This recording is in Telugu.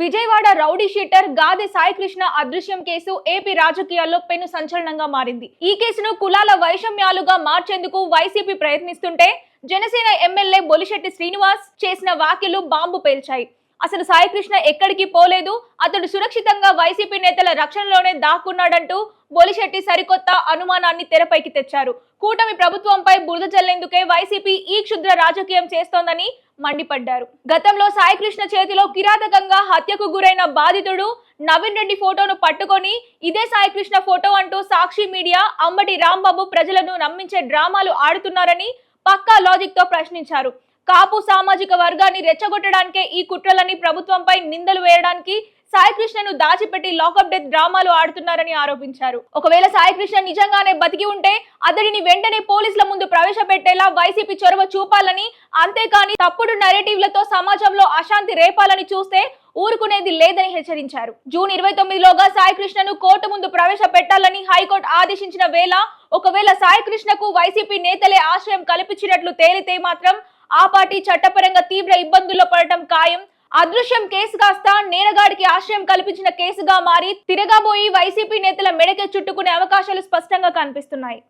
విజయవాడ రౌడీ షీటర్ గాదె సాయికృష్ణ అదృశ్యం కేసు ఏపీ రాజకీయాల్లో పెను సంచలనంగా మారింది. ఈ కేసును కులాల వైషమ్యాలుగా మార్చేందుకు వైసీపీ ప్రయత్నిస్తుంటే జనసేన ఎమ్మెల్యే బొలిశెట్టి శ్రీనివాస్ చేసిన వ్యాఖ్యలు బాంబు పేల్చాయి. అసలు సాయికృష్ణ ఎక్కడికి పోలేదు, అతడు సురక్షితంగా వైసీపీ నేతల రక్షణలోనే దాక్కున్నాడంటూ బొలిశెట్టి సరికొత్త అనుమానాన్ని తెరపైకి తెచ్చారు. కూటమి ప్రభుత్వంపై బురద జల్లేందుకే వైసీపీ ఈ క్షుద్ర రాజకీయం చేస్తోందని మండిపడ్డారు. గతంలో సాయికృష్ణ చేతిలో కిరాతకంగా హత్యకు గురైన బాధితుడు నవీన్ రెడ్డి ఫోటోను పట్టుకొని ఇదే సాయికృష్ణ ఫోటో అంటూ సాక్షి మీడియా అంబటి రాంబాబు ప్రజలను నమ్మించే డ్రామాలు ఆడుతున్నారని పక్కా లాజిక్ తో ప్రశ్నించారు. కాపు సామాజిక వర్గాన్ని రెచ్చగొట్టడానికే ఈ కుట్రలని ప్రభుత్వంపై నిందలు వేయడానికి సాయికృష్ణను దాచిపెట్టి లాకప్ డెత్ డ్రామాలు ఆడుతున్నారని ఆరోపించారు. ఒకవేళ సాయికృష్ణ నిజంగానే బతికి ఉంటే అతడిని వెంటనే పోలీసుల ముందు ప్రవేశపెట్టేలా వైసీపీ చొరవ చూపాలని, అంతేకాని తప్పుడు నరేటివ్లతో సమాజంలో అశాంతి రేపాలని చూస్తే ఊరుకునేది లేదని హెచ్చరించారు. జూన్ 29లోగా సాయికృష్ణను కోర్టు ముందు ప్రవేశపెట్టాలని హైకోర్టు ఆదేశించిన వేళ ఒకవేళ సాయికృష్ణకు వైసీపీ నేతలే ఆశ్రయం కల్పించినట్లు తేలితే మాత్రం ఆ పార్టీ చట్టపరంగా తీవ్ర ఇబ్బందుల్లో పడటం ఖాయం. అదృశ్యం కేసు కాస్త నేరగాడికి ఆశ్రయం కల్పించిన కేసుగా మారి తిరగబోయి వైసీపీ నేతల మెడకే చుట్టుకునే అవకాశాలు స్పష్టంగా కనిపిస్తున్నాయి.